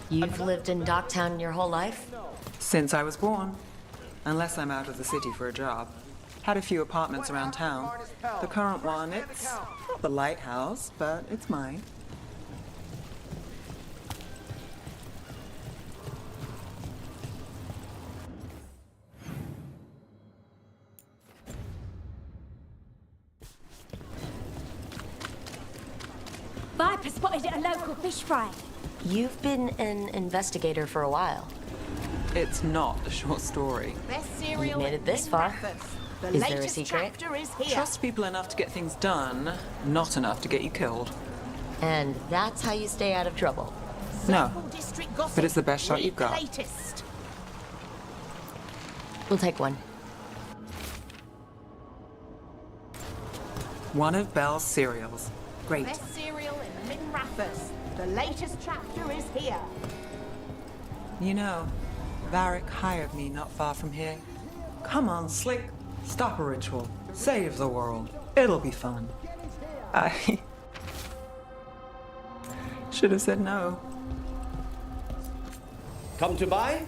You've lived in Docktown your whole life? Since I was born. Unless I'm out of the city for a job. Had a few apartments around town. The current one, it's not the lighthouse, but it's mine. Viper spotted at a local fish fry. You've been an investigator for a while. It's not a short story. You've made it this far. Is there a secret? Trust people enough to get things done, not enough to get you killed. And that's how you stay out of trouble. No, but it's the best shot you've got. We'll take one. One of Belle's cereals. Great. Best cereal in Minrathous. The latest chapter is here. You know, Varric hired me not far from here. Come on, Slick. Stop a ritual. Save the world. It'll be fun. I should have said no. Come to buy?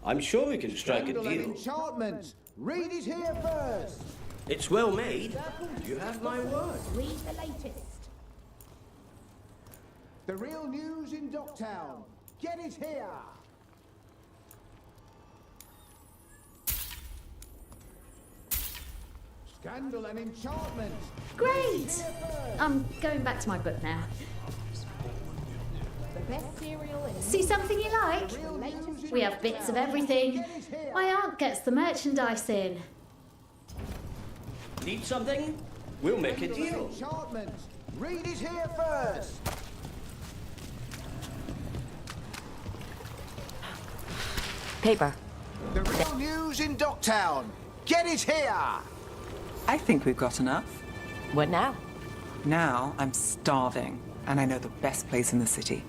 I'm sure we can strike a deal. Enchantment. Read it here first. It's well made. You have my word. Read the latest. The real news in Docktown. Get it here. Scandal and enchantment. Great! I'm going back to my book now. The best cereal in See something you like? the latest We have bits of everything. My aunt gets the merchandise in. Need something? We'll make a deal. Enchantment. Read it here first. Paper. The real news in Docktown. Get it here. I think we've got enough. What now? Now I'm starving, and I know the best place in the city.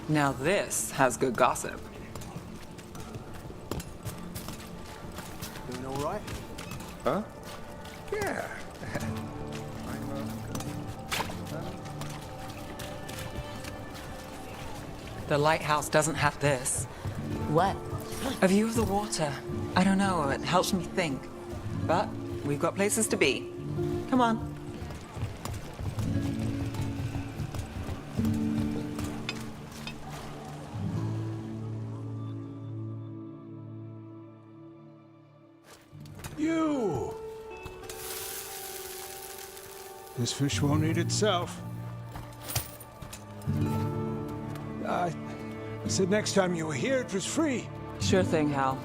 Now this has good gossip. Doing all right? Huh? Yeah. The lighthouse doesn't have this. What? A view of the water. I don't know, it helps me think. But we've got places to be. Come on. You! This fish won't eat itself. I said next time you were here, it was free. Sure thing, Hal.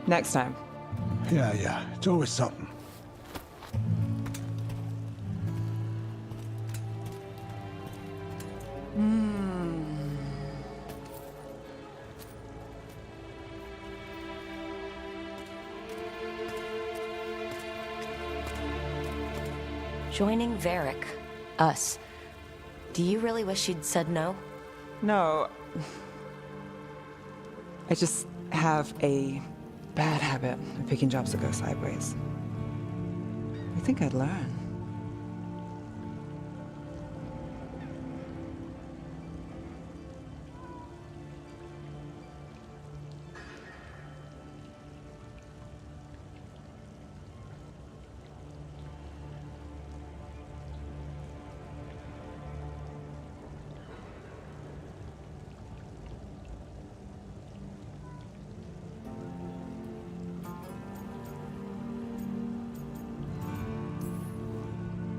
Next time. Yeah, it's always something. Joining Varric. Us. Do you really wish you'd said no? No. I just have a bad habit of picking jobs that go sideways. I think I'd learn.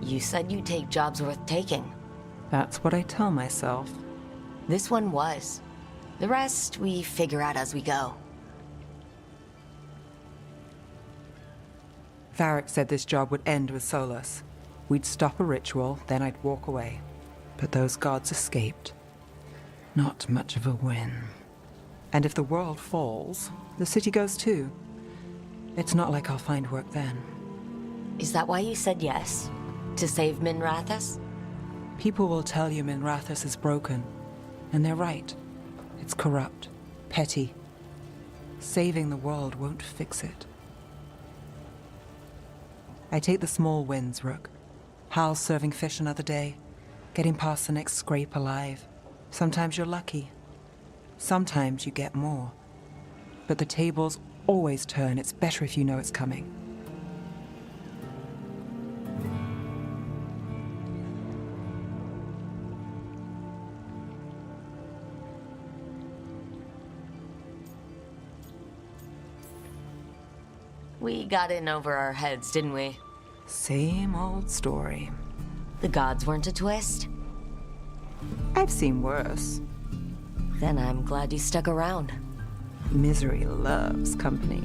You said you'd take jobs worth taking. That's what I tell myself. This one was. The rest we figure out as we go. Varric said this job would end with Solus. We'd stop a ritual, then I'd walk away. But those gods escaped. Not much of a win. And if the world falls, the city goes too. It's not like I'll find work then. Is that why you said yes? To save Minrathous? People will tell you Minrathous is broken. And they're right. It's corrupt, petty. Saving the world won't fix it. I take the small wins, Rook. Hal serving fish another day. Getting past the next scrape alive. Sometimes you're lucky. Sometimes you get more. But the tables always turn. It's better if you know it's coming. We got in over our heads, didn't we? Same old story. The gods weren't a twist? I've seen worse. Then I'm glad you stuck around. Misery loves company.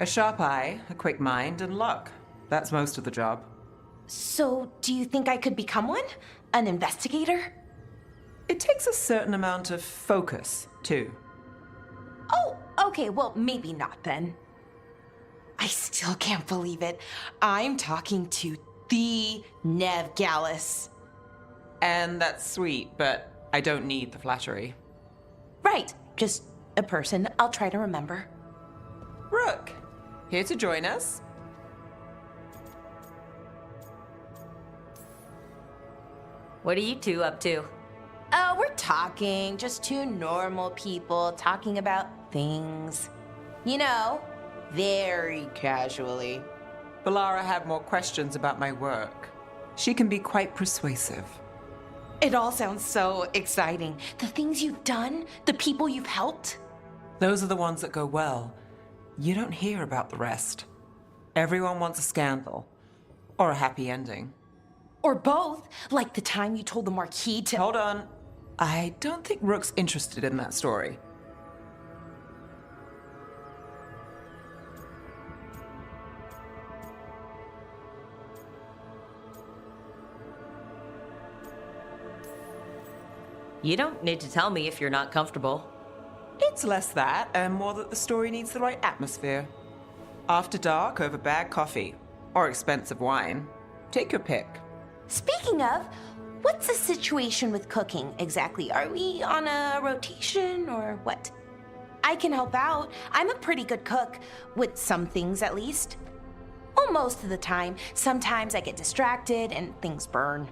A sharp eye, a quick mind, and luck. That's most of the job. So, do you think I could become one? An investigator? It takes a certain amount of focus, too. Oh, okay, well, maybe not then. I still can't believe it. I'm talking to the Nev Gallus. And that's sweet, but I don't need the flattery. Right, just a person I'll try to remember. Rook, here to join us? What are you two up to? Oh, we're talking, just two normal people talking about things. You know, very casually. Balara had more questions about my work. She can be quite persuasive. It all sounds so exciting. The things you've done, the people you've helped. Those are the ones that go well. You don't hear about the rest. Everyone wants a scandal. Or a happy ending. Or both, like the time you told the Marquis to— Hold on. I don't think Rook's interested in that story. You don't need to tell me if you're not comfortable. It's less that, and more that the story needs the right atmosphere. After dark over bad coffee. Or expensive wine. Take your pick. Speaking of, what's the situation with cooking exactly? Are we on a rotation or what? I can help out. I'm a pretty good cook, with some things at least. Well, most of the time. Sometimes I get distracted and things burn.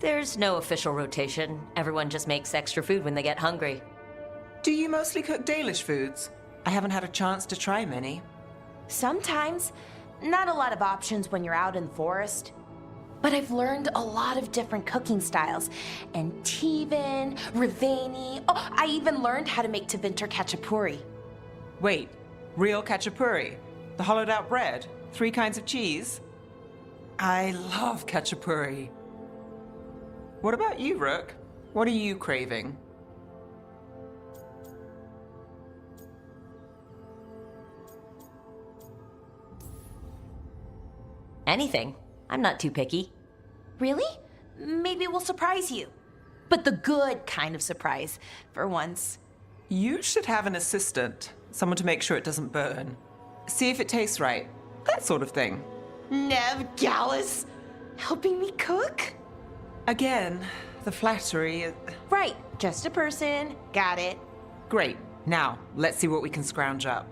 There's no official rotation. Everyone just makes extra food when they get hungry. Do you mostly cook Dalish foods? I haven't had a chance to try many. Sometimes. Not a lot of options when you're out in the forest. But I've learned a lot of different cooking styles. And Tivin, Rivani. Oh, I even learned how to make Tevinter Khachapuri. Wait, real khachapuri? The hollowed out bread? 3 kinds of cheese? I love khachapuri. What about you, Rook? What are you craving? Anything. I'm not too picky. Really? Maybe we'll surprise you. But the good kind of surprise, for once. You should have an assistant. Someone to make sure it doesn't burn. See if it tastes right. That sort of thing. Nev Gallus, helping me cook? Again, the flattery. Right, just a person. Got it. Great. Now, let's see what we can scrounge up.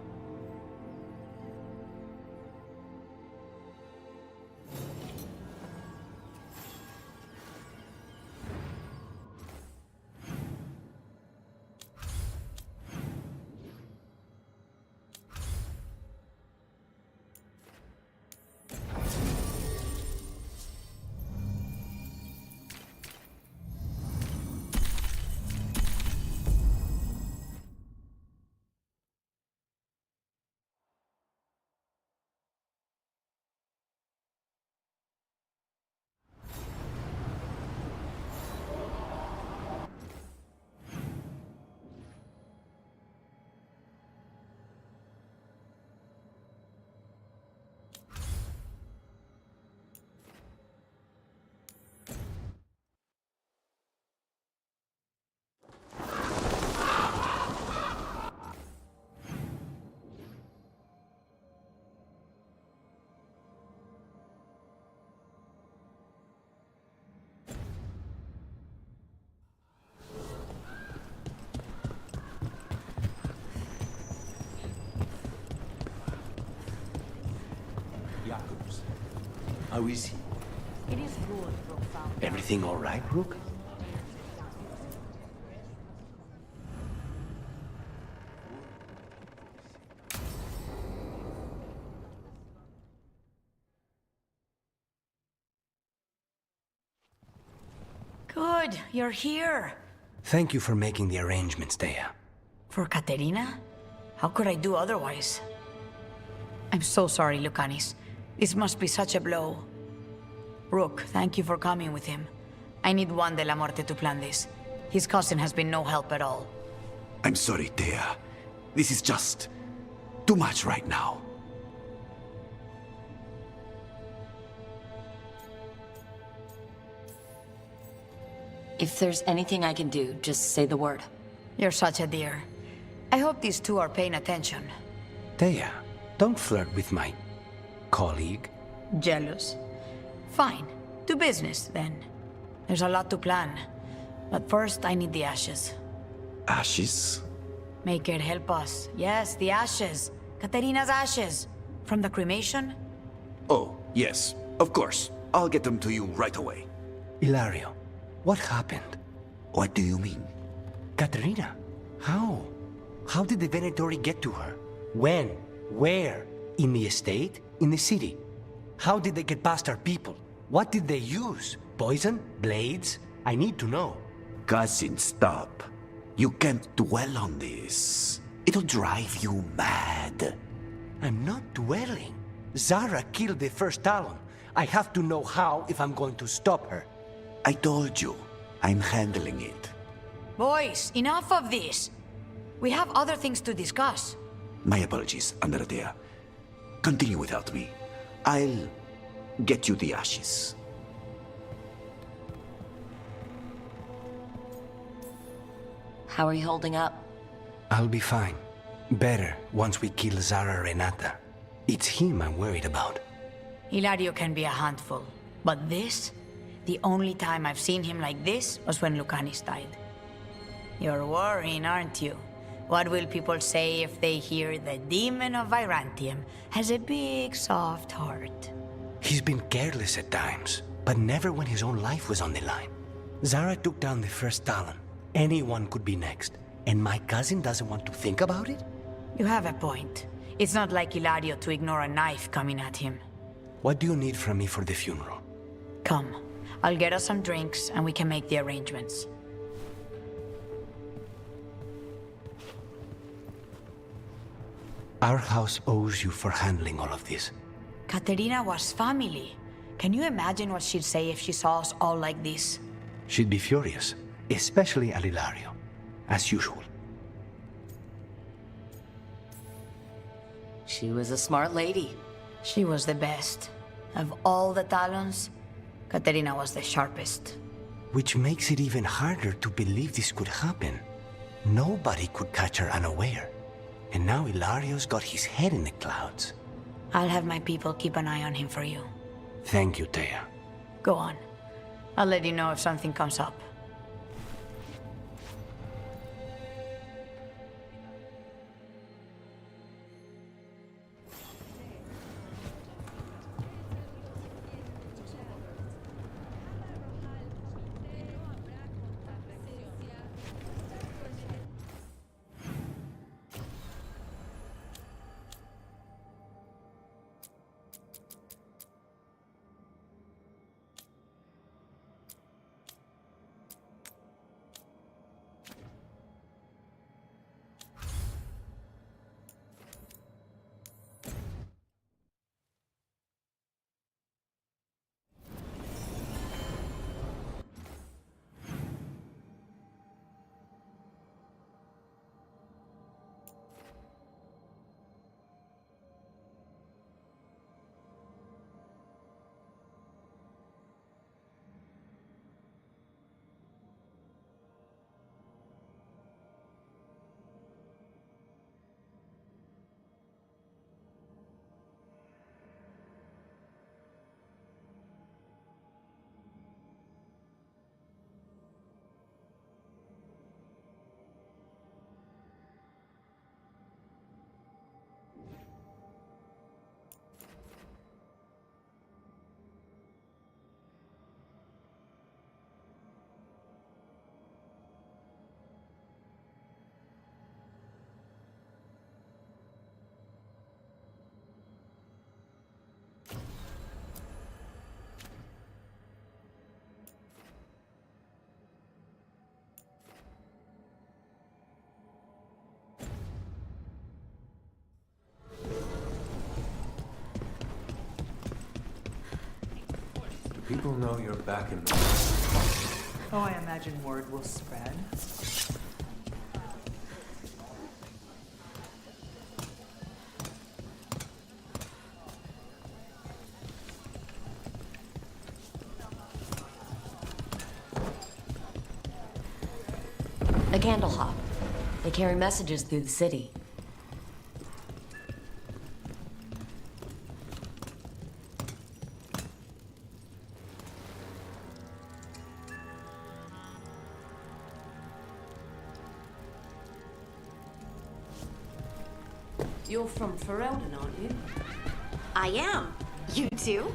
How is he? It is good, Rook found. Everything all right, Rook? Good, you're here. Thank you for making the arrangements, Thea. For Katerina? How could I do otherwise? I'm so sorry, Lucanis. This must be such a blow. Rook, thank you for coming with him. I need Juan de la Muerte to plan this. His cousin has been no help at all. I'm sorry, Thea. This is just too much right now. If there's anything I can do, just say the word. You're such a dear. I hope these two are paying attention. Thea, don't flirt with my colleague. Jealous? Fine. To business, then. There's a lot to plan. But first, I need the ashes. Ashes? Make it help us. Yes, the ashes. Katerina's ashes. From the cremation? Oh, yes, of course. I'll get them to you right away. Ilario, what happened? What do you mean? Katerina, how? How did the Venatori get to her? When? Where? In the estate? In the city? How did they get past our people? What did they use? Poison? Blades? I need to know. Cousin, stop. You can't dwell on this. It'll drive you mad. I'm not dwelling. Zara killed the first Talon. I have to know how if I'm going to stop her. I told you, I'm handling it. Boys, enough of this. We have other things to discuss. My apologies, Andradea. Continue without me. I'll get you the ashes. How are you holding up? I'll be fine. Better once we kill Zara Renata. It's him I'm worried about. Hilario can be a handful, but this? The only time I've seen him like this was when Lucanis died. You're worrying, aren't you? What will people say if they hear the demon of Virantium has a big, soft heart? He's been careless at times, but never when his own life was on the line. Zara took down the first Talon. Anyone could be next, and my cousin doesn't want to think about it? You have a point. It's not like Hilario to ignore a knife coming at him. What do you need from me for the funeral? Come, I'll get us some drinks and we can make the arrangements. Our house owes you for handling all of this. Katerina was family. Can you imagine what she'd say if she saw us all like this? She'd be furious, especially at Ilario, as usual. She was a smart lady. She was the best. Of all the Talons, Katerina was the sharpest. Which makes it even harder to believe this could happen. Nobody could catch her unaware. And now Ilario's got his head in the clouds. I'll have my people keep an eye on him for you. Thank you, Thea. Go on. I'll let you know if something comes up. People know you're back in the... Oh, I imagine word will spread. A candle hop. They carry messages through the city. You're from Ferelden, aren't you? I am. You too?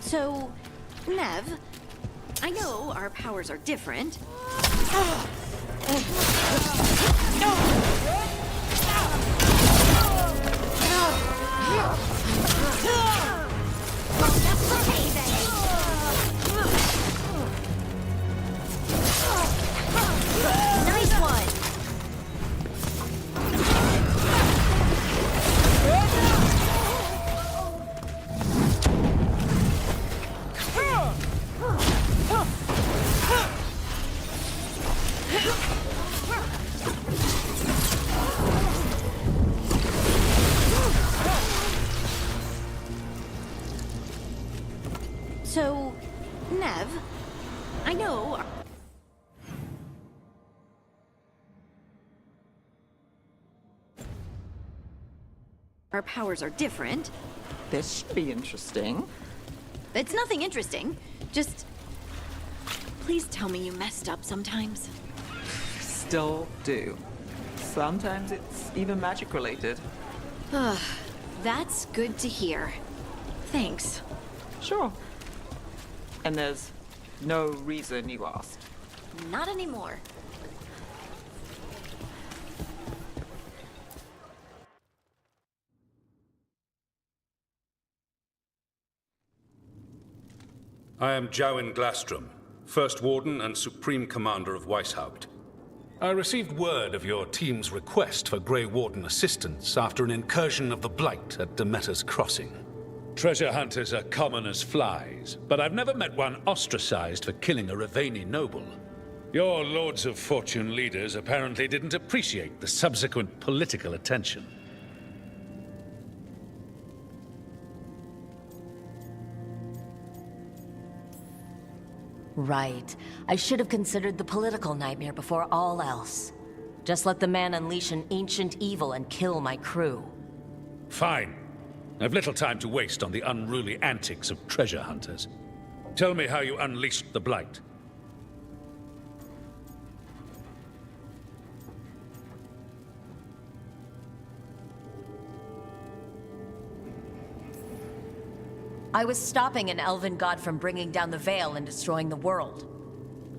So, Nev, I know our powers are different. Nice one! So, Nev, I know. Our powers are different. This should be interesting. It's nothing interesting. Just. Please tell me you messed up sometimes. Still do. Sometimes it's even magic related. That's good to hear. Thanks. Sure. And there's no reason you asked. Not anymore. I am Jowen Glastrom, First Warden and Supreme Commander of Weishaupt. I received word of your team's request for Grey Warden assistance after an incursion of the Blight at Demeter's Crossing. Treasure hunters are common as flies, but I've never met one ostracized for killing a Raveni noble. Your Lords of Fortune leaders apparently didn't appreciate the subsequent political attention. Right. I should have considered the political nightmare before all else. Just let the man unleash an ancient evil and kill my crew. Fine. I've little time to waste on the unruly antics of treasure hunters. Tell me how you unleashed the Blight. I was stopping an elven god from bringing down the Veil and destroying the world.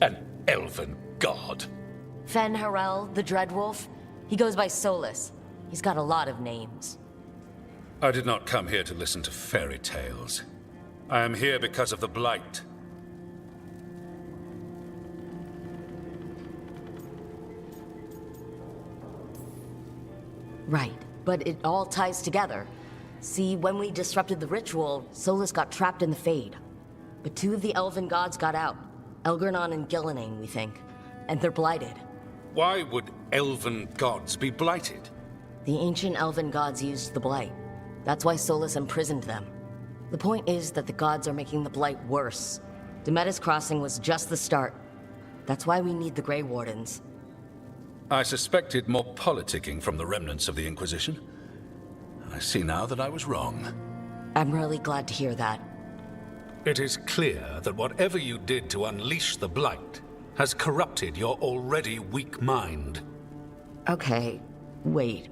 An elven god? Fen Harel, the Dreadwolf. He goes by Solus. He's got a lot of names. I did not come here to listen to fairy tales. I am here because of the Blight. Right, but it all ties together. See, when we disrupted the ritual, Solus got trapped in the Fade. But two of the elven gods got out. Elgernon and Gillenane, we think. And they're blighted. Why would elven gods be blighted? The ancient elven gods used the blight. That's why Solus imprisoned them. The point is that the gods are making the blight worse. Demeter's Crossing was just the start. That's why we need the Grey Wardens. I suspected more politicking from the remnants of the Inquisition. I see now that I was wrong. I'm really glad to hear that. It is clear that whatever you did to unleash the Blight has corrupted your already weak mind. Okay, wait.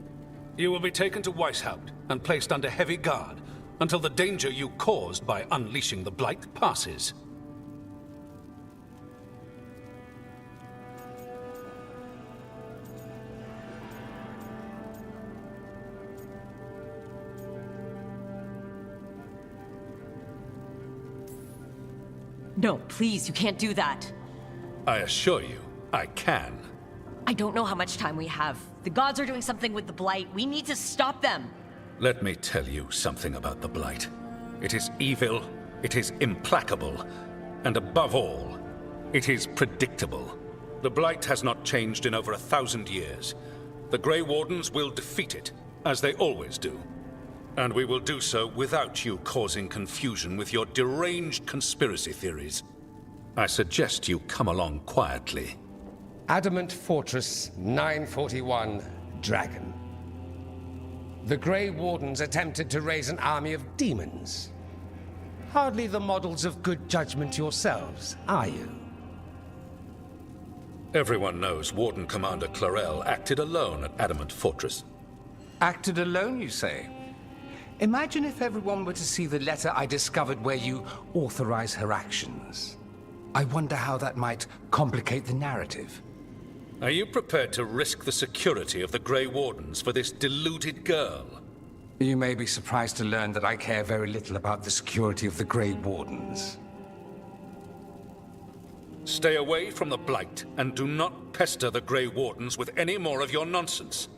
You will be taken to Weishaupt and placed under heavy guard until the danger you caused by unleashing the Blight passes. No, please, you can't do that. I assure you, I can. I don't know how much time we have. The gods are doing something with the Blight. We need to stop them. Let me tell you something about the Blight. It is evil, it is implacable, and above all, it is predictable. The Blight has not changed in over 1,000 years. The Grey Wardens will defeat it, as they always do. And we will do so without you causing confusion with your deranged conspiracy theories. I suggest you come along quietly. Adamant Fortress 941, Dragon. The Grey Wardens attempted to raise an army of demons. Hardly the models of good judgment yourselves, are you? Everyone knows Warden Commander Clarel acted alone at Adamant Fortress. Acted alone, you say? Imagine if everyone were to see the letter I discovered where you authorize her actions. I wonder how that might complicate the narrative. Are you prepared to risk the security of the Grey Wardens for this deluded girl? You may be surprised to learn that I care very little about the security of the Grey Wardens. Stay away from the Blight, and do not pester the Grey Wardens with any more of your nonsense.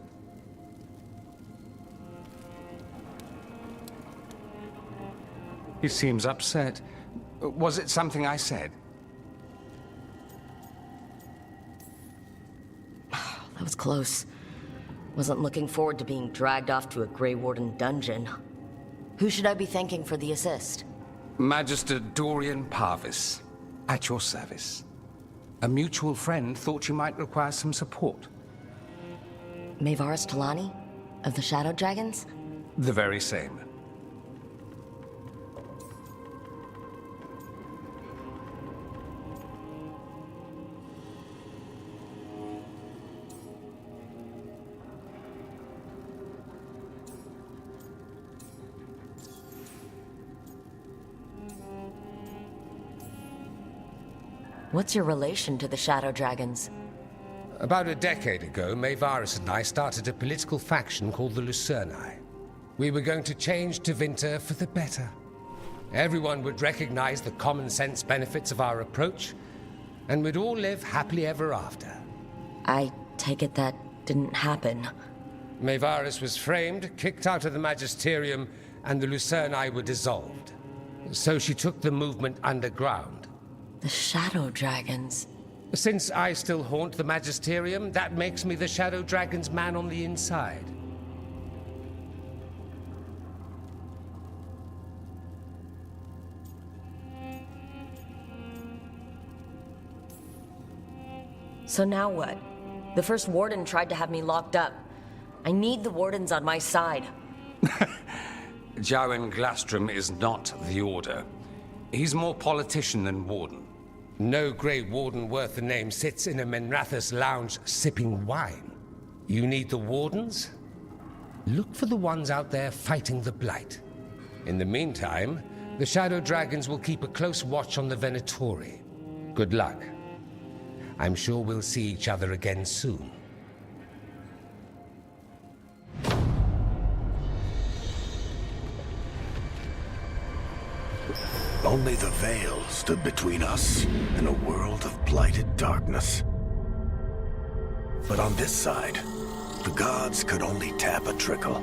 He seems upset. Was it something I said? That was close. Wasn't looking forward to being dragged off to a Grey Warden dungeon. Who should I be thanking for the assist? Magister Dorian Parvis, at your service. A mutual friend thought you might require some support. Maevaris Talani? Of the Shadow Dragons? The very same. What's your relation to the Shadow Dragons? About a decade ago, Maevaris and I started a political faction called the Lucerni. We were going to change Tevinter for the better. Everyone would recognize the common sense benefits of our approach, and we'd all live happily ever after. I take it that didn't happen. Maevaris was framed, kicked out of the Magisterium, and the Lucerni were dissolved. So she took the movement underground. The Shadow Dragons. Since I still haunt the Magisterium, that makes me the Shadow Dragon's man on the inside. So now what? The first Warden tried to have me locked up. I need the Wardens on my side. Jowen Glastrom is not the Order. He's more politician than Warden. No Grey Warden worth the name sits in a Menrathus lounge sipping wine. You need the Wardens? Look for the ones out there fighting the Blight. In the meantime, the Shadow Dragons will keep a close watch on the Venatori. Good luck. I'm sure we'll see each other again soon. Only the veil stood between us and a world of blighted darkness. But on this side, the gods could only tap a trickle.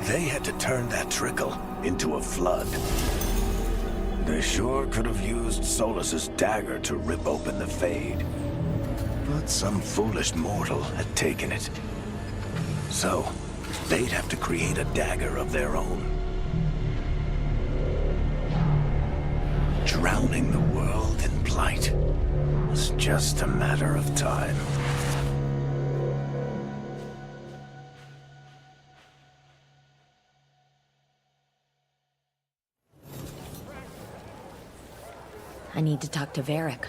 They had to turn that trickle into a flood. They sure could have used Solus's dagger to rip open the Fade. But some foolish mortal had taken it. So, they'd have to create a dagger of their own. Drowning the world in blight was just a matter of time. I need to talk to Varric.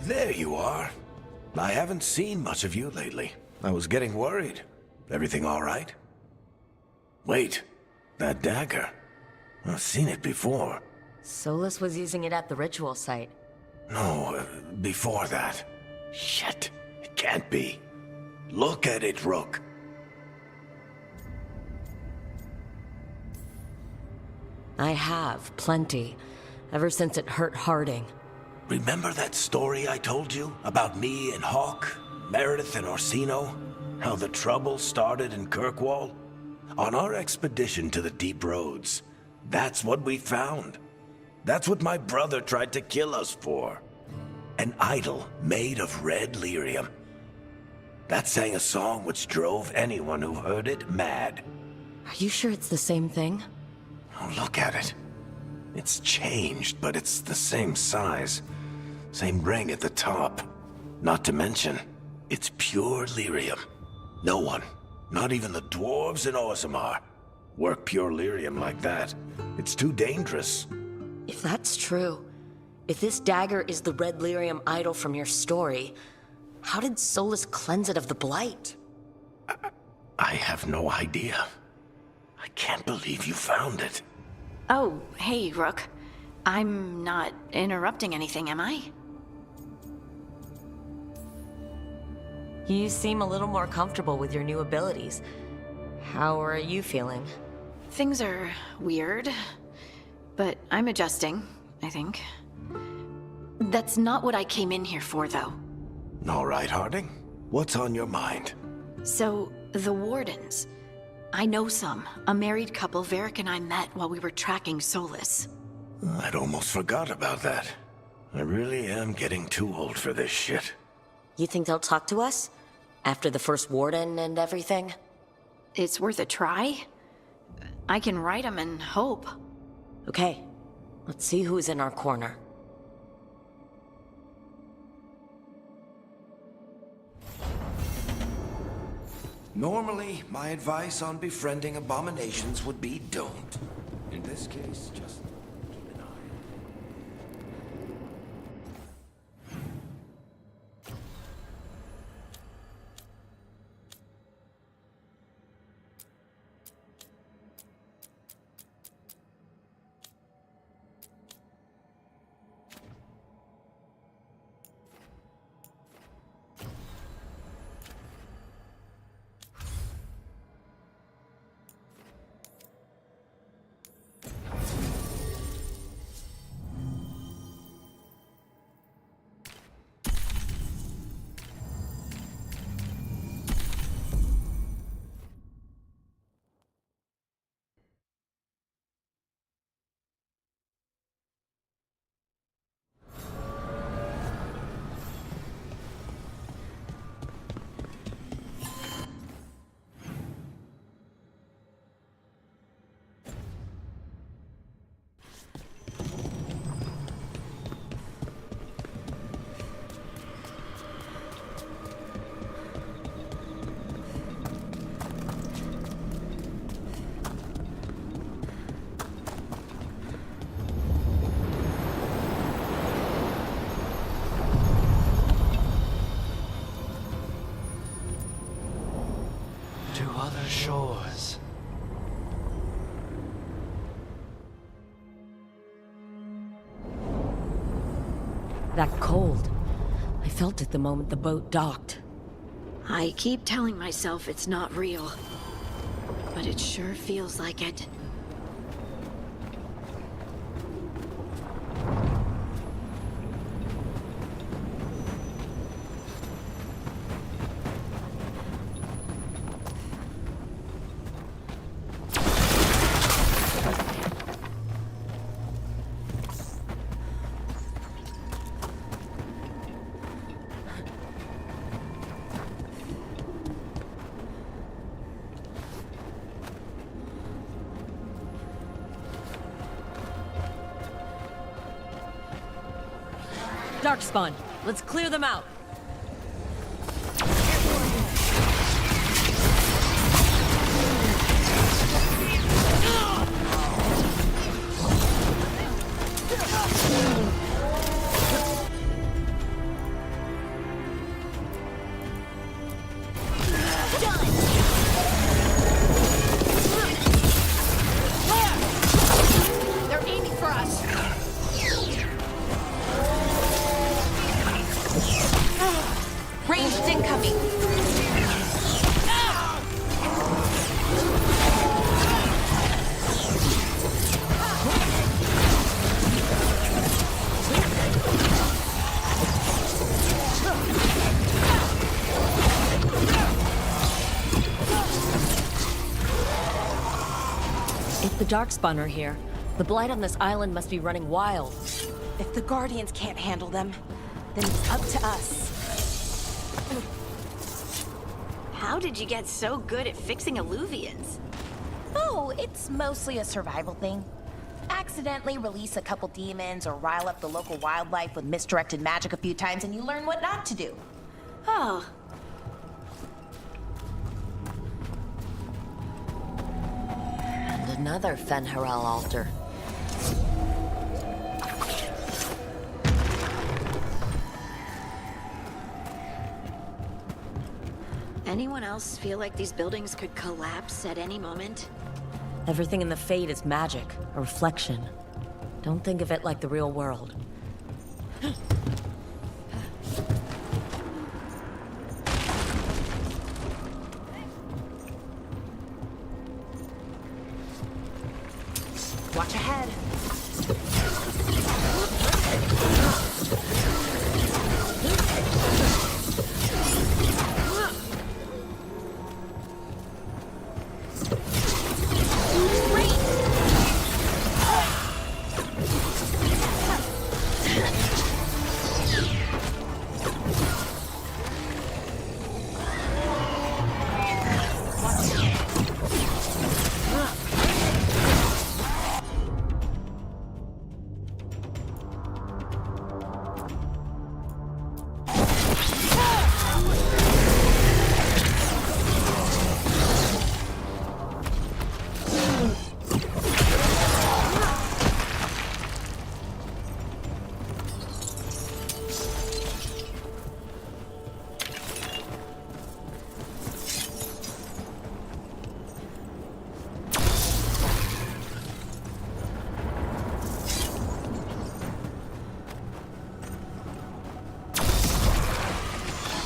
There you are. I haven't seen much of you lately. I was getting worried. Everything all right? Wait, that dagger. I've seen it before. Solus was using it at the ritual site. No, before that. Shit, it can't be. Look at it, Rook. I have, plenty. Ever since it hurt Harding. Remember that story I told you about me and Hawk, Meredith and Orsino? How the trouble started in Kirkwall? On our expedition to the Deep Roads, that's what we found. That's what my brother tried to kill us for. An idol made of red lyrium. That sang a song which drove anyone who heard it mad. Are you sure it's the same thing? Oh, look at it. It's changed, but it's the same size. Same ring at the top. Not to mention, it's pure lyrium. No one, not even the dwarves in Orzammar, work pure lyrium like that. It's too dangerous. If that's true, if this dagger is the red lyrium idol from your story, how did Solus cleanse it of the blight? I have no idea. I can't believe you found it. Oh, hey, Rook. I'm not interrupting anything, am I? You seem a little more comfortable with your new abilities. How are you feeling? Things are weird, but I'm adjusting, I think. That's not what I came in here for, though. All right, Harding. What's on your mind? So, the Wardens. I know some. A married couple Varric and I met while we were tracking Solus. I'd almost forgot about that. I really am getting too old for this shit. You think they'll talk to us? After the first warden and everything? It's worth a try. I can write them and hope. Okay, let's see who's in our corner. Normally, my advice on befriending abominations would be don't. In this case, just keep an eye. To other shores. That cold. I felt it the moment the boat docked. I keep telling myself it's not real, but it sure feels like it. Darkspawn, let's clear them out. us! Ranged incoming! If the Darkspawn are here, the blight on this island must be running wild. If the Guardians can't handle them, then it's up to us. How did you get so good at fixing alluvians? Oh, it's mostly a survival thing. Accidentally release a couple demons or rile up the local wildlife with misdirected magic a few times and you learn what not to do. Oh. And another Fen'Harel altar. Anyone else feel like these buildings could collapse at any moment? Everything in the Fade is magic, a reflection. Don't think of it like the real world. Watch ahead.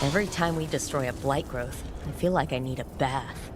Every time we destroy a blight growth, I feel like I need a bath.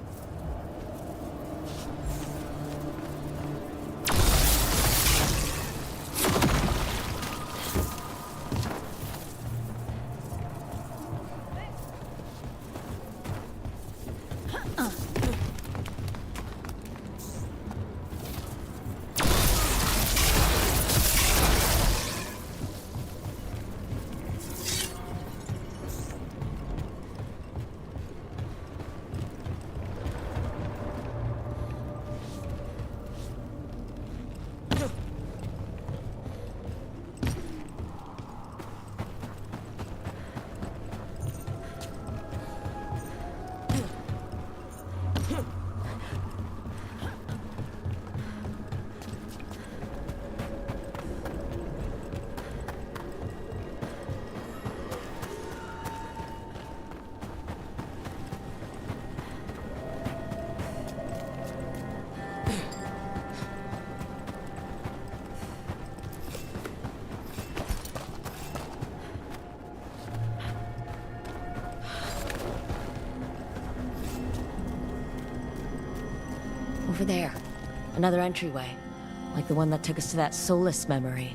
Over there. Another entryway. Like the one that took us to that Solus memory.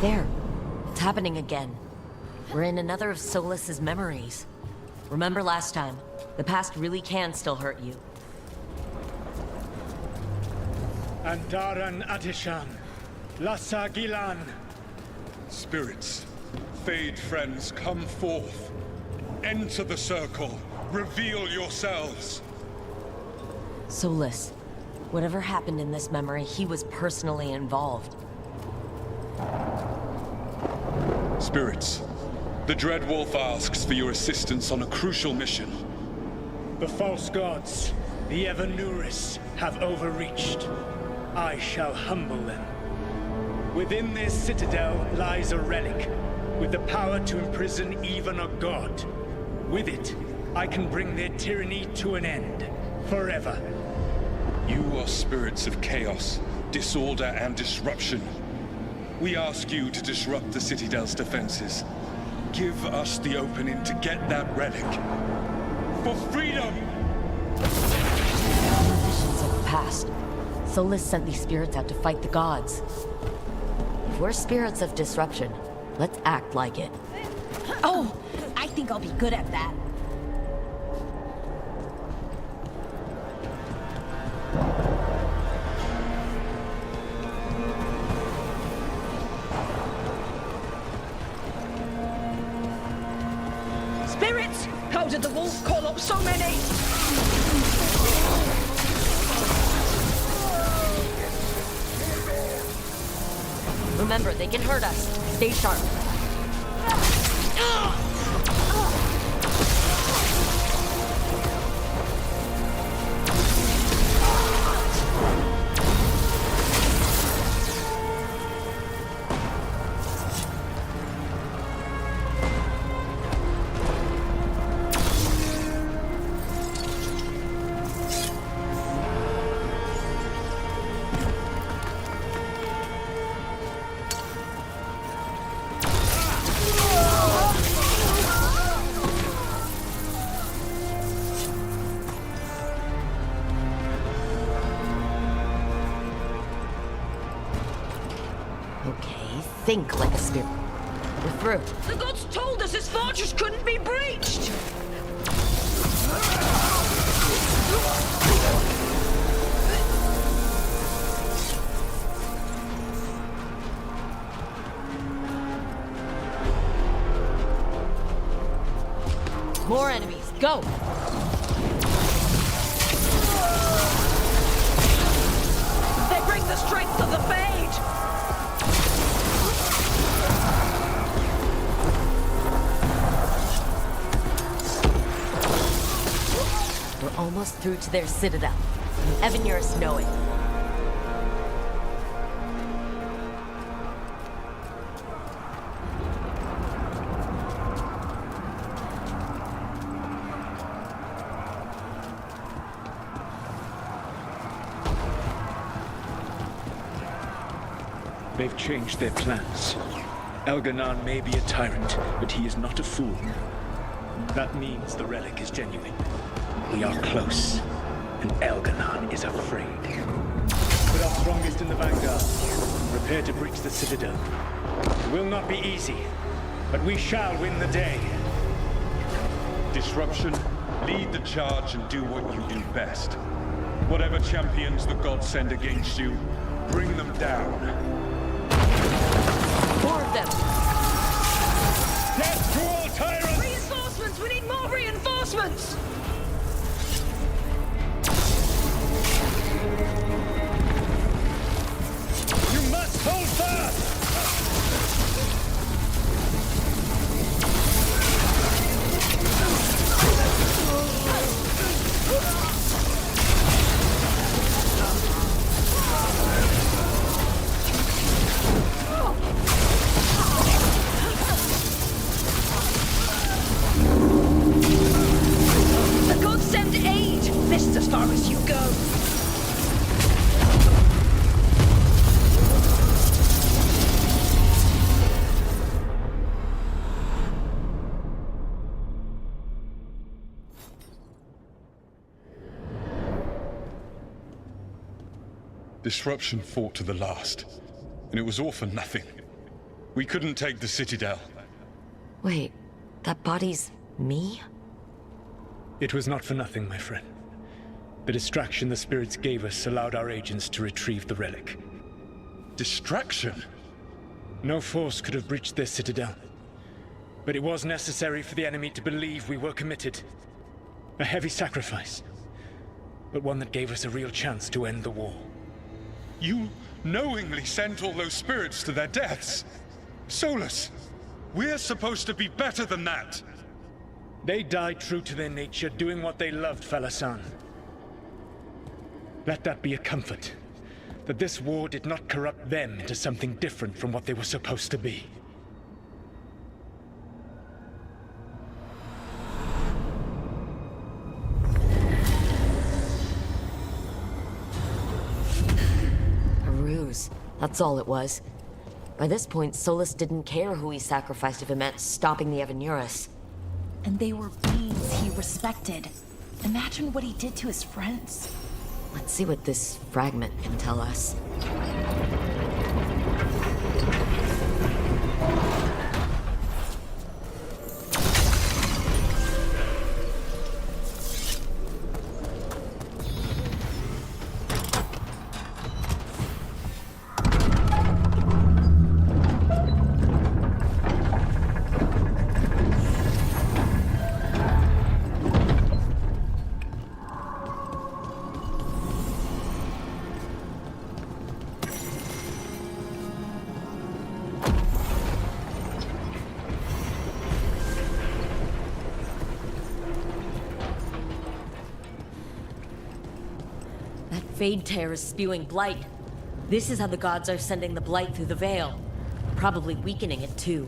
There. It's happening again. We're in another of Solus's memories. Remember last time? The past really can still hurt you. Andaran Atishan, Lassa Gilan. Spirits, Fade friends, come forth. Enter the circle. Reveal yourselves. Solus. Whatever happened in this memory, he was personally involved. Spirits, the Dread Wolf asks for your assistance on a crucial mission. The false gods, the Evanuris, have overreached. I shall humble them. Within this citadel lies a relic, with the power to imprison even a god. With it, I can bring their tyranny to an end, forever. You are spirits of chaos, disorder, and disruption. We ask you to disrupt the Citadel's defenses. Give us the opening to get that relic. For freedom! Our visions of the past. Solus sent these spirits out to fight the gods. If we're spirits of disruption, let's act like it. Oh, I think I'll be good at that. Spirits! How did the wolf call up so many? Remember, they can hurt us. Stay sharp. Think like a spirit. We're through. The gods told us this fortress couldn't be breached! More enemies. Go! They bring the strength of the Fade! We're almost through to their citadel. Evanurus know it. They've changed their plans. Elganon may be a tyrant, but he is not a fool. That means the relic is genuine. We are close, and Elganon is afraid. Put our strongest in the vanguard. Prepare to breach the citadel. It will not be easy, but we shall win the day. Disruption, lead the charge and do what you do best. Whatever champions the gods send against you, bring them down. More of them! Death to all tyrants! Reinforcements! We need more reinforcements! You must hold fast! The gods send aid! This is as far as you go. Disruption fought to the last, and it was all for nothing. We couldn't take the Citadel. Wait, that body's me? It was not for nothing, my friend. The distraction the spirits gave us allowed our agents to retrieve the relic. Distraction? No force could have breached this citadel. But it was necessary for the enemy to believe we were committed. A heavy sacrifice, but one that gave us a real chance to end the war. You knowingly sent all those spirits to their deaths. Solus, we're supposed to be better than that. They died true to their nature, doing what they loved, Falasan. Let that be a comfort. that this war did not corrupt them into something different from what they were supposed to be. A ruse. That's all it was. By this point, Solus didn't care who he sacrificed if it meant stopping the Evanurus. And they were beings he respected. Imagine what he did to his friends. Let's see what this fragment can tell us. Fade Tear is spewing blight. This is how the gods are sending the blight through the Veil. Probably weakening it too.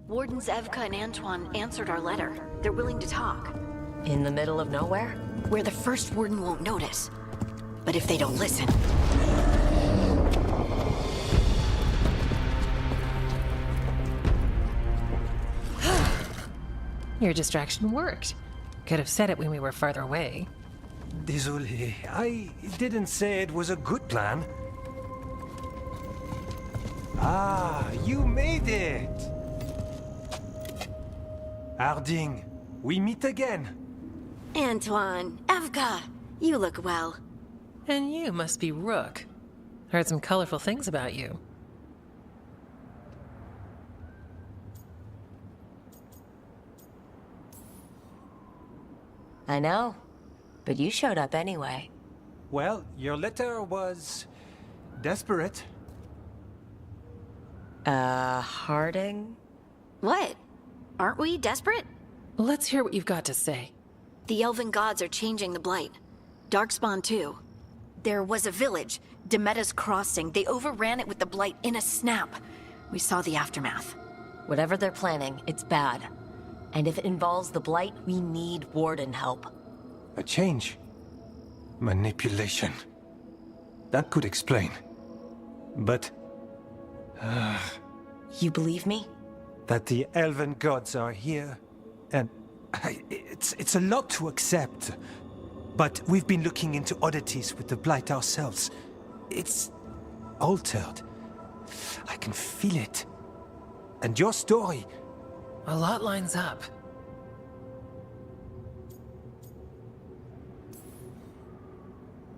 Wardens Evka and Antoine answered our letter. They're willing to talk. In the middle of nowhere? Where the first warden won't notice. But if they don't listen... Your distraction worked. Could have said it when we were farther away. Désolé, I didn't say it was a good plan. Ah, you made it! Harding, we meet again. Antoine, Evka, you look well. And you must be Rook. Heard some colorful things about you. I know, but you showed up anyway. Well, your letter was... desperate. Harding? What? Aren't we desperate? Let's hear what you've got to say. The elven gods are changing the blight. Darkspawn too. There was a village, Demeda's Crossing. They overran it with the blight in a snap. We saw the aftermath. Whatever they're planning, it's bad. And if it involves the blight, we need warden help. A change. Manipulation. That could explain. But... You believe me? That the elven gods are here, and it's a lot to accept. But we've been looking into oddities with the blight ourselves. It's altered. I can feel it. And your story, A lot lines up.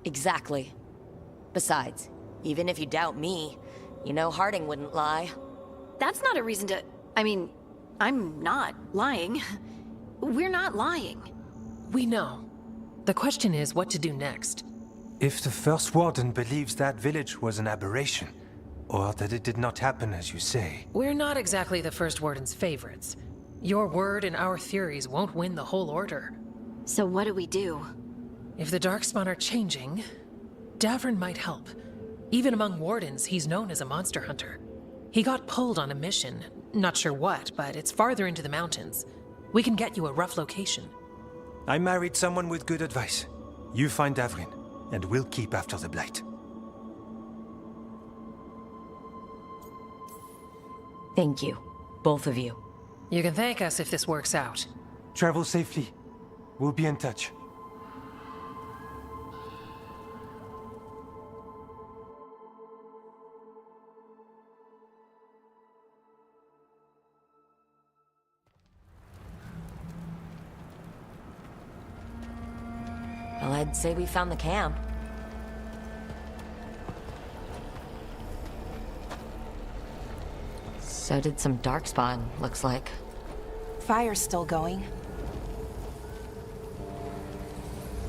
Exactly. Besides, even if you doubt me, you know Harding wouldn't lie. That's not a reason to... I mean, I'm not lying. We're not lying. We know. The question is what to do next. If the First Warden believes that village was an aberration, or that it did not happen as you say... We're not exactly the First Warden's favorites. Your word and our theories won't win the whole order. So what do we do? If the Darkspawn are changing, Davrin might help. Even among Wardens, he's known as a monster hunter. He got pulled on a mission. Not sure what, but it's farther into the mountains. We can get you a rough location. I married someone with good advice. You find Davrin, and we'll keep after the Blight. Thank you. Both of you. You can thank us if this works out. Travel safely. We'll be in touch. Well, I'd say we found the camp. So did some Darkspawn, looks like. Fire's still going.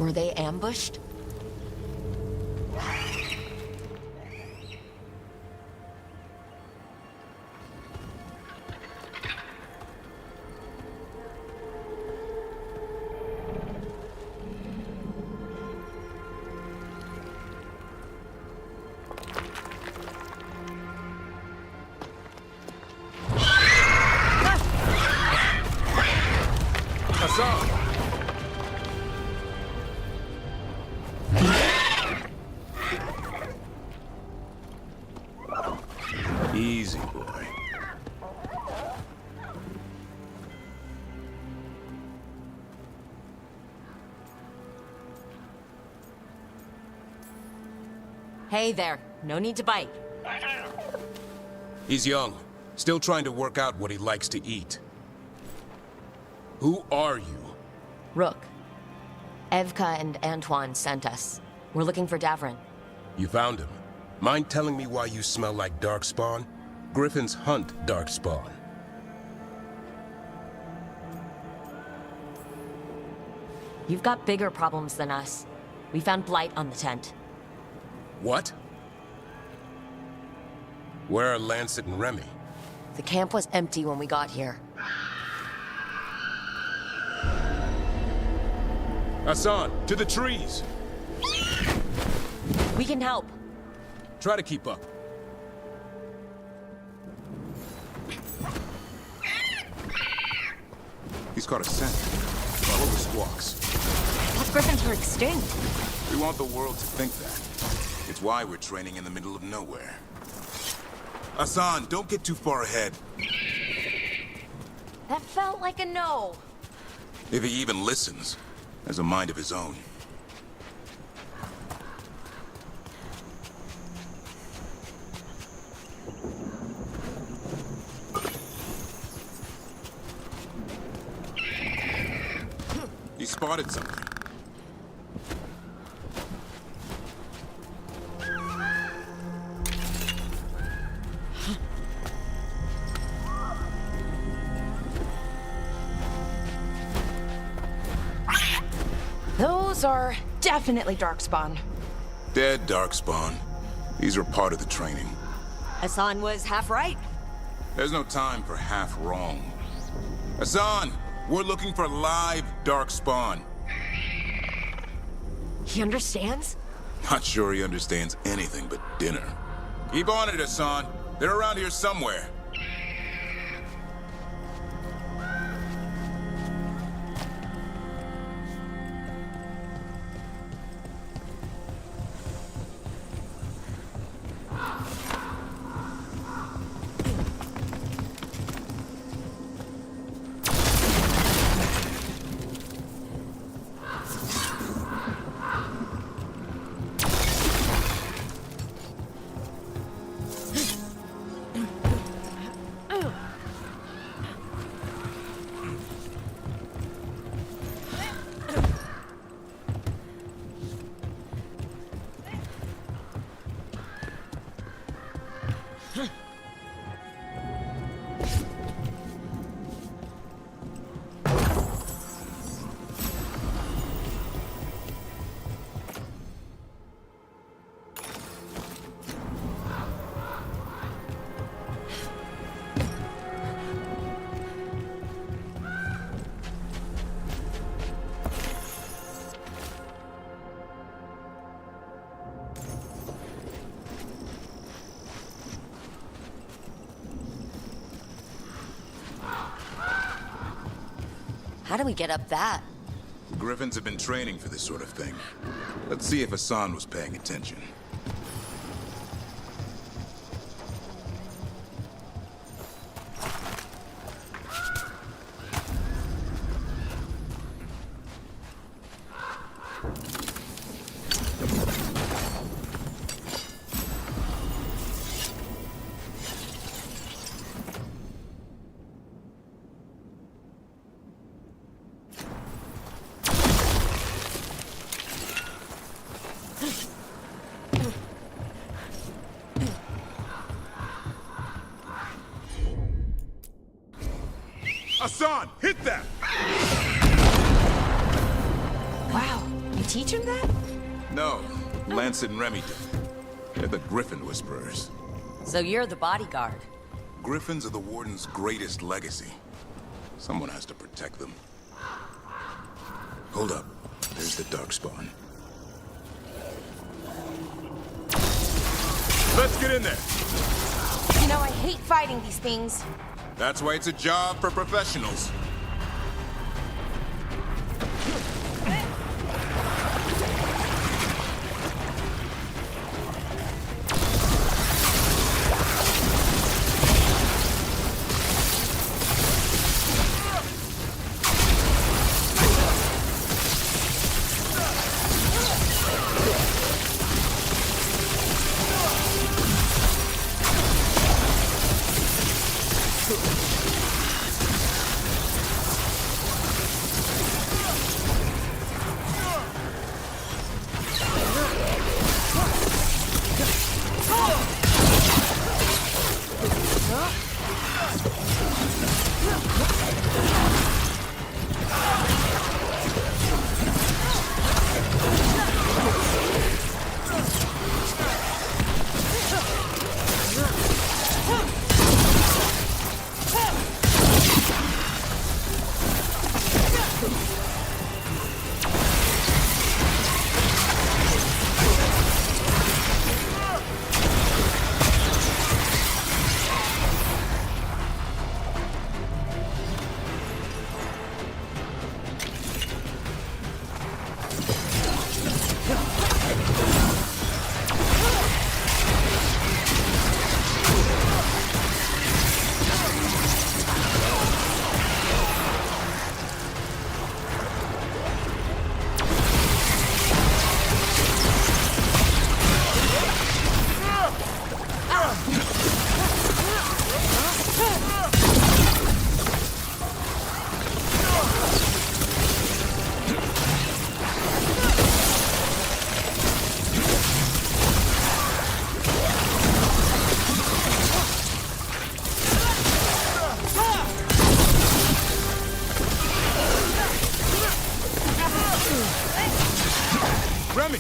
Were they ambushed? Easy, boy. Hey there. No need to bite. He's young. Still trying to work out what he likes to eat. Who are you? Rook. Evka and Antoine sent us. We're looking for Davrin. You found him. Mind telling me why you smell like Darkspawn? Griffins hunt Darkspawn. You've got bigger problems than us. We found blight on the tent. What? Where are Lancet and Remy? The camp was empty when we got here. Hassan, to the trees! We can help. Try to keep up. He's caught a scent. Follow the squawks. I thought griffins were extinct. We want the world to think that. It's why we're training in the middle of nowhere. Hassan, don't get too far ahead. That felt like a no. If he even listens, has a mind of his own. He spotted something. Those are definitely Darkspawn. Dead Darkspawn. These are part of the training. Hassan was half right. There's no time for half wrong. Hassan, we're looking for live Darkspawn. He understands? Not sure he understands anything but dinner. Keep on it, Hassan. They're around here somewhere. we get up that? Griffins have been training for this sort of thing. Let's see if Hassan was paying attention. Hassan, hit that! Wow, you teach him that? No, Lancet and Remy did. They're the Griffin Whisperers. So you're the bodyguard. Griffins are the Warden's greatest legacy. Someone has to protect them. Hold up. There's the Darkspawn. Let's get in there! You know, I hate fighting these things. That's why it's a job for professionals. Remy,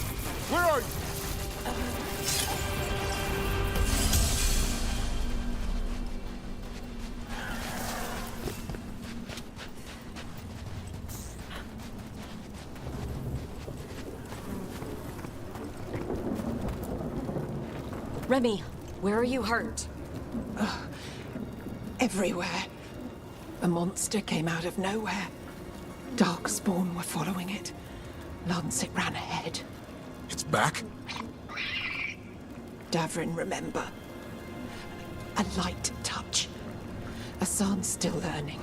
where are you? Remy, where are you hurt? Everywhere. A monster came out of nowhere. Darkspawn were following it. Lancet ran ahead. It's back? Davrin, remember. A light touch. Hassan's still learning.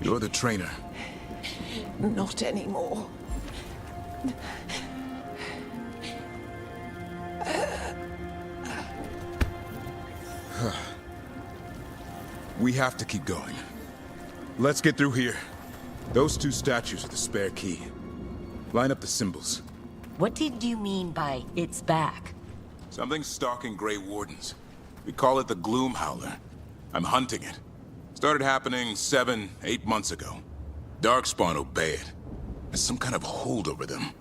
You're the trainer. Not anymore. We have to keep going. Let's get through here. Those two statues are the spare key. Line up the symbols. What did you mean by it's back? Something's stalking Grey Wardens. We call it the Gloom Howler. I'm hunting it. Started happening 7, 8 months ago. Darkspawn obey it. There's some kind of hold over them.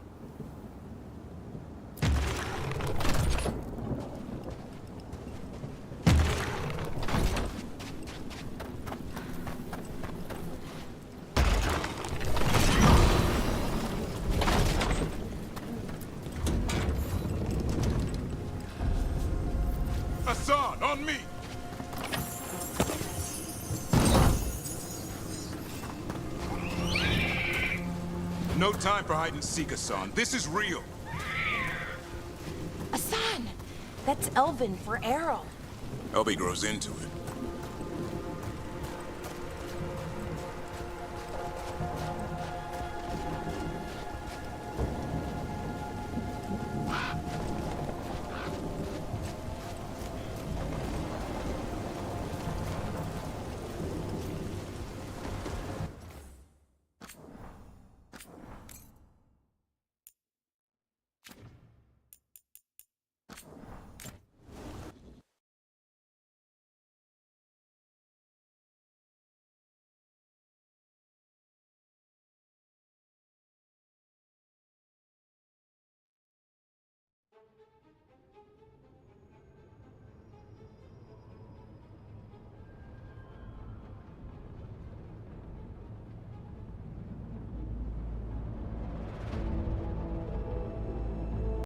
Hassan, on me! No time for hide and seek, Hassan. This is real. Asan! That's Elven for arrow. Elby grows into it.